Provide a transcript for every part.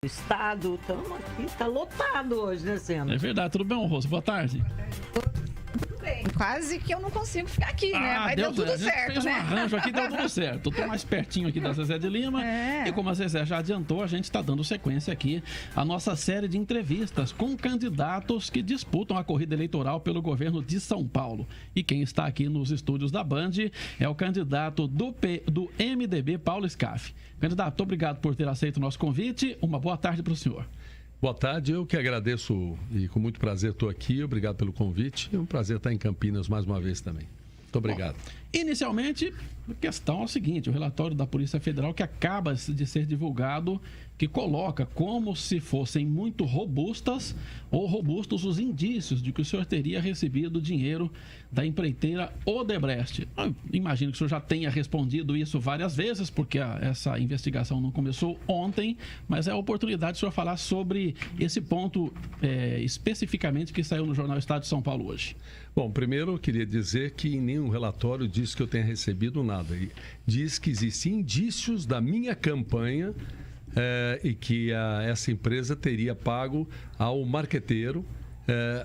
Estado, estamos aqui, está lotado hoje, né, Sena? É verdade, tudo bem, Rosa? Boa tarde. Tudo bem. Quase que eu não consigo ficar aqui, né? Mas deu tudo certo, fez né? um arranjo aqui, deu tudo certo. Estou mais pertinho aqui da Zezé de Lima. E como a Zezé já adiantou, a gente está dando sequência aqui à nossa série de entrevistas com candidatos que disputam a corrida eleitoral pelo governo de São Paulo. E quem está aqui nos estúdios da Band é o candidato do MDB, Paulo Scaff. Candidato, obrigado por ter aceito o nosso convite. Uma boa tarde para o senhor. Boa tarde, eu que agradeço e com muito prazer estou aqui. Obrigado pelo convite. É um prazer estar em Campinas mais uma vez também. Muito obrigado. Bom, inicialmente, a questão é o seguinte: o relatório da Polícia Federal que acaba de ser divulgado, que coloca como se fossem muito robustos os indícios de que o senhor teria recebido dinheiro da empreiteira Odebrecht. Eu imagino que o senhor já tenha respondido isso várias vezes, porque essa investigação não começou ontem, mas é a oportunidade de o senhor falar sobre esse ponto especificamente que saiu no jornal Estado de São Paulo hoje. Bom, primeiro eu queria dizer que em nenhum relatório diz que eu tenha recebido nada. Diz que existem indícios da minha campanha e que essa empresa teria pago ao marqueteiro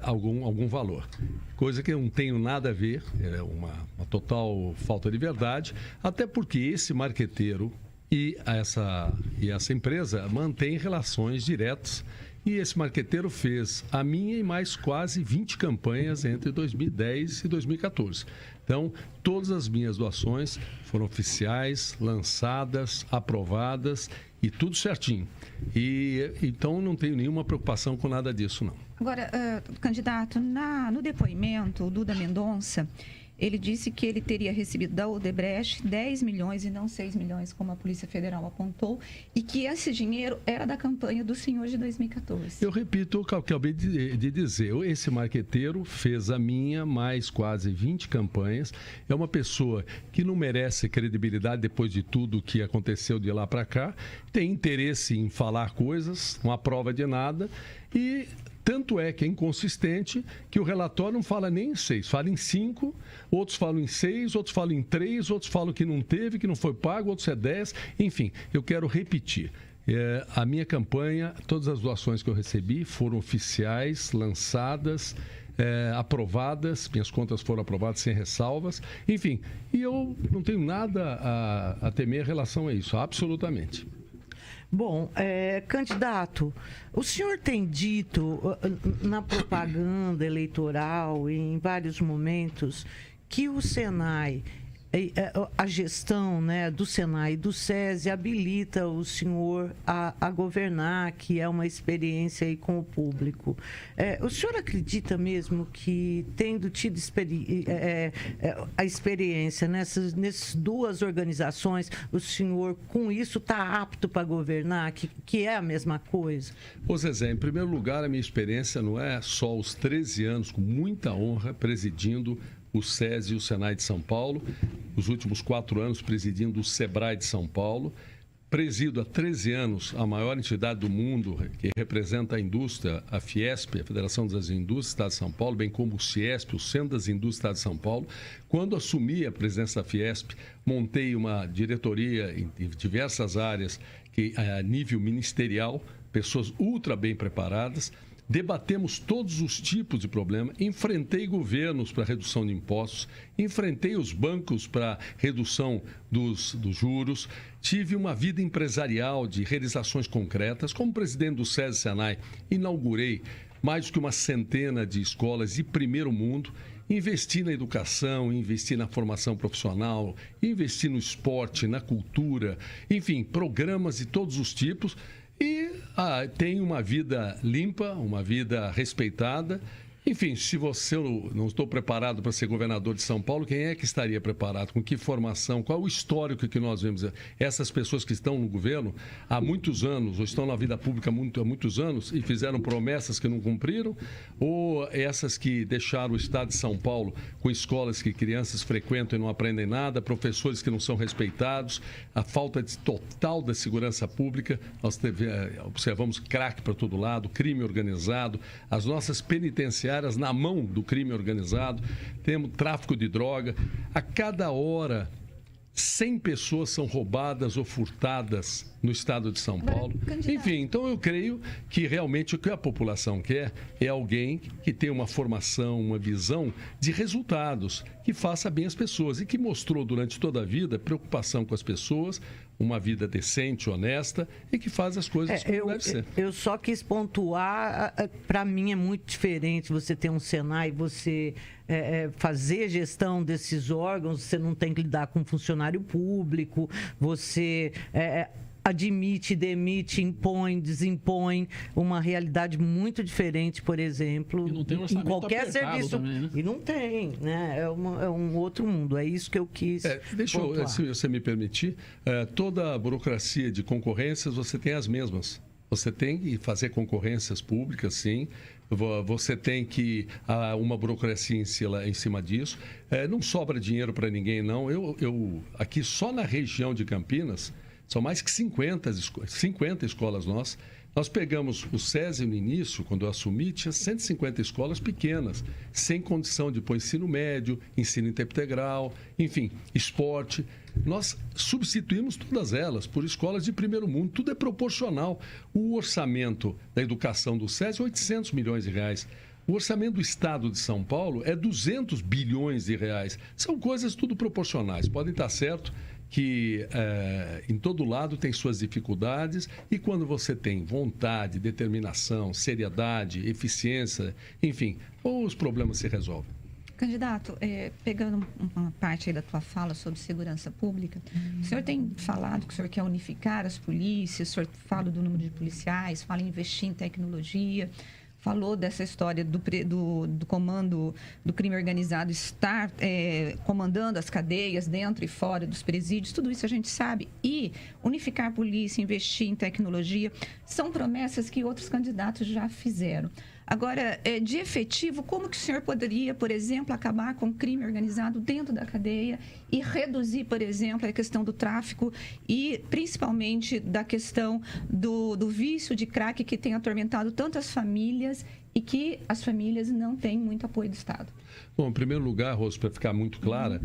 algum valor. Coisa que eu não tenho nada a ver, é uma total falta de verdade, até porque esse marqueteiro e essa empresa mantêm relações diretas. E esse marqueteiro fez a minha e mais quase 20 campanhas entre 2010 e 2014. Então, todas as minhas doações foram oficiais, lançadas, aprovadas e tudo certinho. Então, não tenho nenhuma preocupação com nada disso, não. Agora, candidato, no depoimento, o Duda Mendonça, ele disse que ele teria recebido da Odebrecht 10 milhões e não 6 milhões, como a Polícia Federal apontou, e que esse dinheiro era da campanha do senhor de 2014. Eu repito o que eu acabei de dizer. Esse marqueteiro fez a minha mais quase 20 campanhas. É uma pessoa que não merece credibilidade depois de tudo que aconteceu de lá para cá. Tem interesse em falar coisas, não há prova de nada. E tanto é que é inconsistente que o relatório não fala nem em 6, fala em 5, outros falam em 6, outros falam em 3, outros falam que não teve, que não foi pago, outros é 10. Enfim, eu quero repetir. A minha campanha, todas as doações que eu recebi foram oficiais, lançadas, aprovadas, minhas contas foram aprovadas sem ressalvas. Enfim, e eu não tenho nada a temer em relação a isso, absolutamente. Bom, candidato, o senhor tem dito na propaganda eleitoral, em vários momentos, que o Senai, a gestão, né, do Senai e do SESI habilita o senhor a governar, que é uma experiência aí com o público. O senhor acredita mesmo que, tendo tido a experiência nessas duas organizações, o senhor, com isso, está apto para governar, que é a mesma coisa? Ô Zezé, em primeiro lugar, a minha experiência não é só os 13 anos, com muita honra, presidindo o SESI e o Senai de São Paulo, os últimos 4 anos presidindo o SEBRAE de São Paulo, presido há 13 anos a maior entidade do mundo que representa a indústria, a Fiesp, a Federação das Indústrias do Estado de São Paulo, bem como o CIESP, o Centro das Indústrias do Estado de São Paulo. Quando assumi a presidência da Fiesp, montei uma diretoria em diversas áreas, que a nível ministerial, pessoas ultra bem preparadas. Debatemos todos os tipos de problemas, enfrentei governos para redução de impostos, enfrentei os bancos para redução dos juros, tive uma vida empresarial de realizações concretas. Como presidente do SESI Senai, inaugurei mais do que uma centena de escolas de primeiro mundo, investi na educação, investi na formação profissional, investi no esporte, na cultura, enfim, programas de todos os tipos. E tenho uma vida limpa, uma vida respeitada. Enfim, se você não estou preparado para ser governador de São Paulo, quem é que estaria preparado? Com que formação? Qual o histórico que nós vemos? Essas pessoas que estão no governo há muitos anos, ou estão na vida pública há muitos anos e fizeram promessas que não cumpriram? Ou essas que deixaram o Estado de São Paulo com escolas que crianças frequentam e não aprendem nada, professores que não são respeitados, a falta total da segurança pública, nós observamos crack para todo lado, crime organizado, as nossas penitenciárias na mão do crime organizado, temos tráfico de droga. A cada hora 100 pessoas são roubadas ou furtadas no estado de São Paulo. Enfim, então eu creio que realmente o que a população quer é alguém que tenha uma formação, uma visão de resultados, que faça bem as pessoas e que mostrou durante toda a vida preocupação com as pessoas, uma vida decente, honesta e que faz as coisas como deve ser. Eu só quis pontuar, para mim é muito diferente você ter um Senai, você fazer gestão desses órgãos, você não tem que lidar com funcionário público, você admite, demite, impõe, desimpõe, uma realidade muito diferente, por exemplo, e não tem em qualquer serviço. Também, né? E não tem, né? É um outro mundo, é isso que eu quis pontuar. Se você me permitir, toda a burocracia de concorrências, você tem as mesmas. Você tem que fazer concorrências públicas, sim. Você tem que uma burocracia em cima disso. Não sobra dinheiro para ninguém, não. Eu aqui só na região de Campinas, são mais que 50 escolas nossas. Nós pegamos o SESI no início, quando eu assumi, tinha 150 escolas pequenas, sem condição de pôr ensino médio, ensino em tempo integral, enfim, esporte. Nós substituímos todas elas por escolas de primeiro mundo, tudo é proporcional. O orçamento da educação do SESI é 800 milhões de reais. O orçamento do Estado de São Paulo é 200 bilhões de reais. São coisas tudo proporcionais, podem estar certo que em todo lado tem suas dificuldades e quando você tem vontade, determinação, seriedade, eficiência, enfim, os problemas se resolvem. Candidato, pegando uma parte aí da tua fala sobre segurança pública, o senhor tem falado que o senhor quer unificar as polícias, o senhor fala do número de policiais, fala em investir em tecnologia, falou dessa história do comando do crime organizado estar comandando as cadeias dentro e fora dos presídios, tudo isso a gente sabe. E unificar a polícia, investir em tecnologia, são promessas que outros candidatos já fizeram. Agora, de efetivo, como que o senhor poderia, por exemplo, acabar com o crime organizado dentro da cadeia e reduzir, por exemplo, a questão do tráfico e, principalmente, da questão do vício de crack que tem atormentado tantas famílias e que as famílias não têm muito apoio do Estado? Bom, em primeiro lugar, Rosa, para ficar muito claro,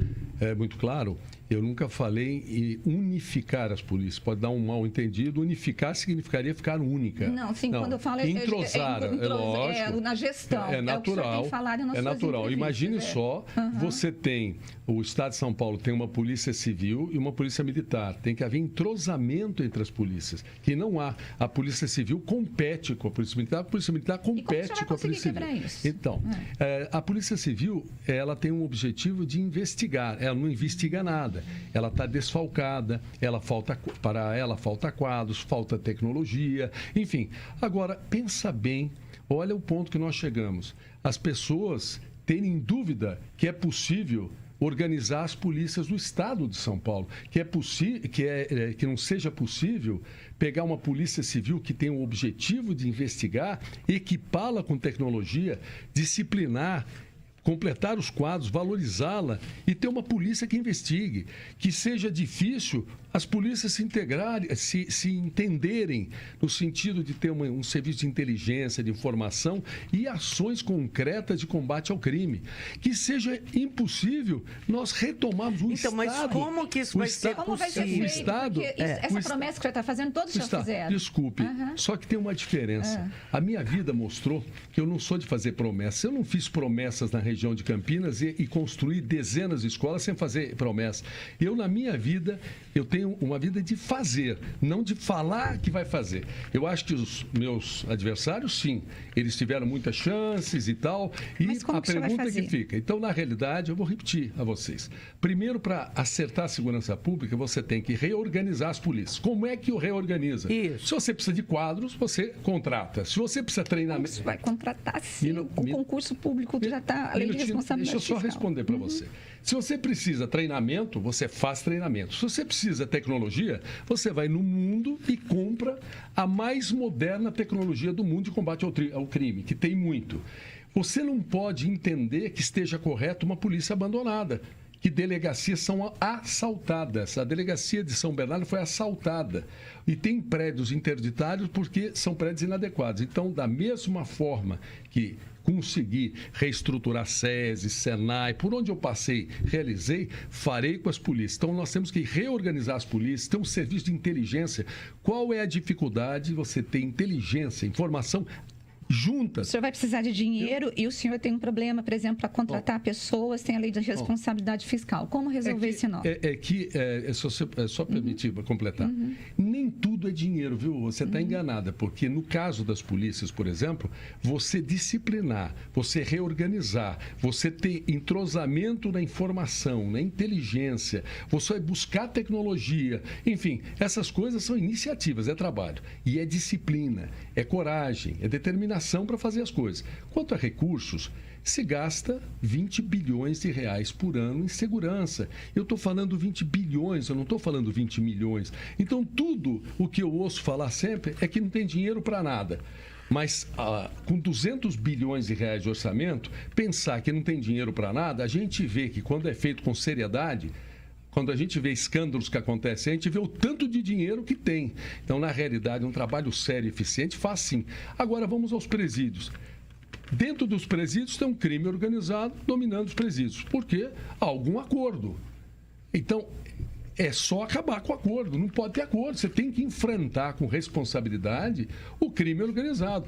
eu nunca falei em unificar as polícias. Pode dar um mal-entendido. Unificar significaria ficar única. Não, sim, quando eu falo... Entrosar, lógico. Na gestão. É natural. É natural. Imagine só, você tem... O Estado de São Paulo tem uma polícia civil e uma polícia militar. Tem que haver entrosamento entre as polícias. Que não há. A polícia civil compete com a polícia militar compete com a polícia civil. Isso? Então, a polícia civil, ela tem um objetivo de investigar. Ela não investiga nada. Ela está desfalcada, para ela falta quadros, falta tecnologia, enfim. Agora, pensa bem, olha o ponto que nós chegamos. As pessoas terem dúvida que é possível organizar as polícias do Estado de São Paulo, que não seja possível pegar uma polícia civil que tem o objetivo de investigar, equipá-la com tecnologia, disciplinar, completar os quadros, valorizá-la e ter uma polícia que investigue. Que seja difícil as polícias se integrarem, se entenderem no sentido de ter um serviço de inteligência, de informação e ações concretas de combate ao crime. Que seja impossível nós retomarmos o Estado. Mas como que isso vai ser possível? Como vai ser feito? Estado, essa promessa que o senhor está fazendo, todos já fizeram. Desculpe, só que tem uma diferença. A minha vida mostrou que eu não sou de fazer promessas. Eu não fiz promessas na região de Campinas e construí dezenas de escolas sem fazer promessas. Eu, na minha vida, eu tenho uma vida de fazer, não de falar que vai fazer. Eu acho que os meus adversários, sim, eles tiveram muitas chances e tal. E a pergunta que fica. Então, na realidade, eu vou repetir a vocês. Primeiro, para acertar a segurança pública, você tem que reorganizar as polícias. Como é que o reorganiza? Isso. Se você precisa de quadros, você contrata. Se você precisa de treinamento... Você vai contratar, sim. O concurso público já está... Deixa eu só responder para você. Se você precisa treinamento, você faz treinamento. Se você precisa tecnologia, você vai no mundo e compra a mais moderna tecnologia do mundo de combate ao crime, que tem muito. Você não pode entender que esteja correto uma polícia abandonada, que delegacias são assaltadas. A delegacia de São Bernardo foi assaltada. E tem prédios interditários porque são prédios inadequados. Então, da mesma forma que conseguir reestruturar SESI, SENAI, por onde eu passei, realizei, farei com as polícias. Então, nós temos que reorganizar as polícias, ter um serviço de inteligência. Qual é a dificuldade de você ter inteligência, informação juntas? O senhor vai precisar de dinheiro e o senhor tem um problema, por exemplo, para contratar pessoas, tem a lei de responsabilidade fiscal. Como resolver esse nó? Só permitir completar. Nem tudo é dinheiro, viu? Você está enganada, porque no caso das polícias, por exemplo, você disciplinar, você reorganizar, você ter entrosamento na informação, na inteligência, você vai buscar tecnologia, enfim, essas coisas são iniciativas, é trabalho. E é disciplina, é coragem, é determinação para fazer as coisas. Quanto a recursos, se gasta 20 bilhões de reais por ano em segurança. Eu estou falando 20 bilhões, eu não estou falando 20 milhões. Então, tudo o que eu ouço falar sempre é que não tem dinheiro para nada. Mas com 200 bilhões de reais de orçamento, pensar que não tem dinheiro para nada, a gente vê que quando é feito com seriedade, quando a gente vê escândalos que acontecem, a gente vê o tanto de dinheiro que tem. Então, na realidade, um trabalho sério e eficiente faz sim. Agora, vamos aos presídios. Dentro dos presídios tem um crime organizado dominando os presídios. Por quê? Há algum acordo. Então, é só acabar com o acordo. Não pode ter acordo. Você tem que enfrentar com responsabilidade o crime organizado.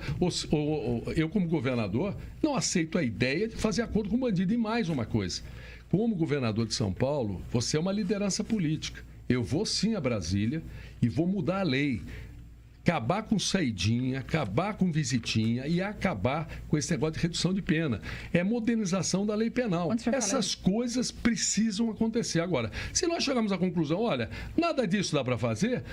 Eu, como governador, não aceito a ideia de fazer acordo com o bandido. E mais uma coisa. Como governador de São Paulo, você é uma liderança política. Eu vou sim a Brasília e vou mudar a lei. Acabar com saidinha, acabar com visitinha e acabar com esse negócio de redução de pena. É modernização da lei penal. Essas coisas precisam acontecer. Agora, se nós chegamos à conclusão, olha, nada disso dá para fazer,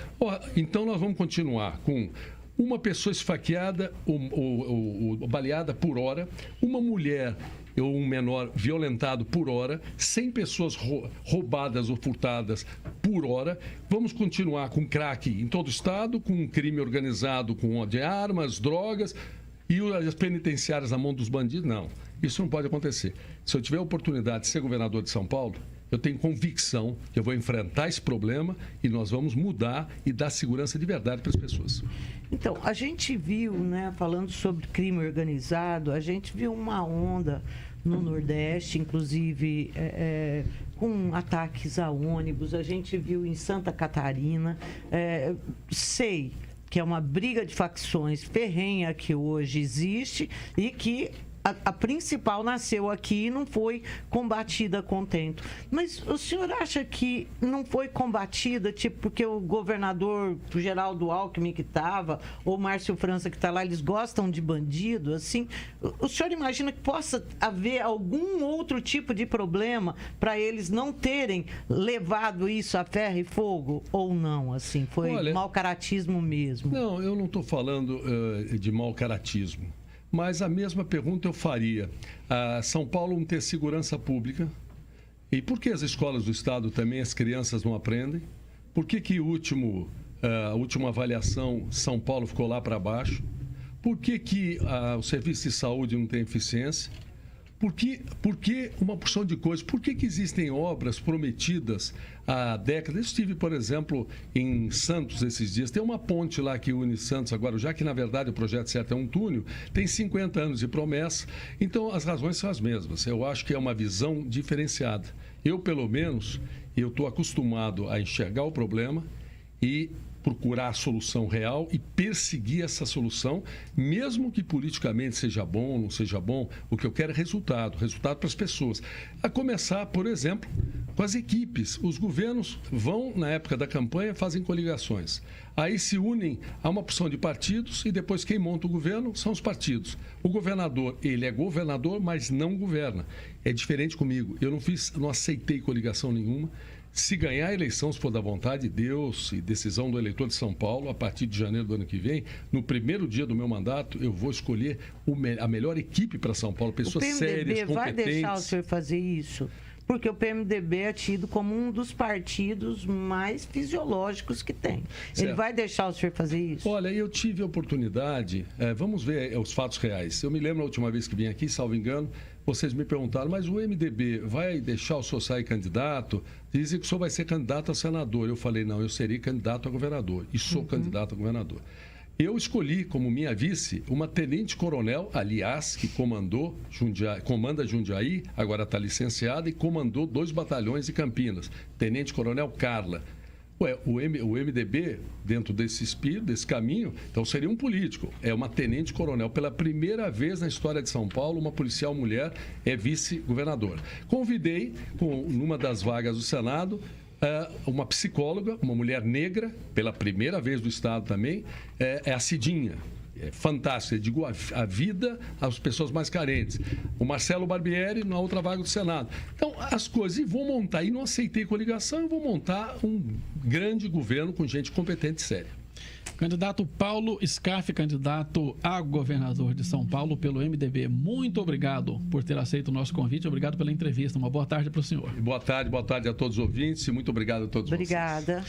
então nós vamos continuar com uma pessoa esfaqueada ou baleada por hora, uma mulher ou um menor violentado por hora, 100 pessoas roubadas ou furtadas por hora. Vamos continuar com crack em todo o estado, com crime organizado com de armas, drogas e as penitenciárias na mão dos bandidos. Não, isso não pode acontecer. Se eu tiver a oportunidade de ser governador de São Paulo, eu tenho convicção que eu vou enfrentar esse problema e nós vamos mudar e dar segurança de verdade para as pessoas. Então, a gente viu, né, falando sobre crime organizado, a gente viu uma onda no Nordeste, inclusive com ataques a ônibus, a gente viu em Santa Catarina. Sei que é uma briga de facções ferrenha que hoje existe e que a principal nasceu aqui e não foi combatida a contento. Mas o senhor acha que não foi combatida, tipo, porque o governador Geraldo Alckmin que estava, ou Márcio França que está lá, eles gostam de bandido, assim? O senhor imagina que possa haver algum outro tipo de problema para eles não terem levado isso a ferro e fogo? Ou não, assim? Foi mau caratismo mesmo? Não, eu não estou falando de mau caratismo. Mas a mesma pergunta eu faria. São Paulo não ter segurança pública? E por que as escolas do Estado também, as crianças não aprendem? Por que a última avaliação, São Paulo ficou lá para baixo? Por que o serviço de saúde não tem eficiência? Por que uma porção de coisas? Por que existem obras prometidas há décadas? Eu estive, por exemplo, em Santos esses dias. Tem uma ponte lá que une Santos agora, já que, na verdade, o projeto certo é um túnel, tem 50 anos de promessa. Então, as razões são as mesmas. Eu acho que é uma visão diferenciada. Eu, pelo menos, estou acostumado a enxergar o problema e procurar a solução real e perseguir essa solução, mesmo que politicamente seja bom ou não seja bom, o que eu quero é resultado para as pessoas. A começar, por exemplo, com as equipes. Os governos vão, na época da campanha, fazem coligações. Aí se unem a uma porção de partidos e depois quem monta o governo são os partidos. O governador, ele é governador, mas não governa. É diferente comigo. Eu não aceitei coligação nenhuma. Se ganhar a eleição, se for da vontade de Deus e decisão do eleitor de São Paulo, a partir de janeiro do ano que vem, no primeiro dia do meu mandato, eu vou escolher a melhor equipe para São Paulo, pessoas sérias, competentes. O PMDB vai deixar o senhor fazer isso? Porque o PMDB é tido como um dos partidos mais fisiológicos que tem. Certo. Ele vai deixar o senhor fazer isso? Olha, eu tive a oportunidade, vamos ver os fatos reais. Eu me lembro a última vez que vim aqui, salvo engano, vocês me perguntaram, mas o MDB vai deixar o senhor sair candidato? Dizem que o senhor vai ser candidato a senador. Eu falei, não, eu serei candidato a governador e sou candidato a governador. Eu escolhi como minha vice uma tenente-coronel, aliás, que comanda Jundiaí, agora está licenciada, e comandou 2 batalhões de Campinas. Tenente-coronel Carla. O MDB, dentro desse espírito, desse caminho, então seria um político. É uma tenente-coronel. Pela primeira vez na história de São Paulo, uma policial mulher é vice-governadora. Convidei, numa das vagas do Senado, uma psicóloga, uma mulher negra, pela primeira vez do Estado também, é a Cidinha. É fantástico, eu digo a vida às pessoas mais carentes. O Marcelo Barbieri na outra vaga do Senado. Então, as coisas, e vou montar, e não aceitei coligação, eu vou montar um grande governo com gente competente e séria. Candidato Paulo Scaff, candidato a governador de São Paulo pelo MDB. Muito obrigado por ter aceito o nosso convite. Obrigado pela entrevista. Uma boa tarde para o senhor. Boa tarde a todos os ouvintes e muito obrigado a todos vocês. Obrigada.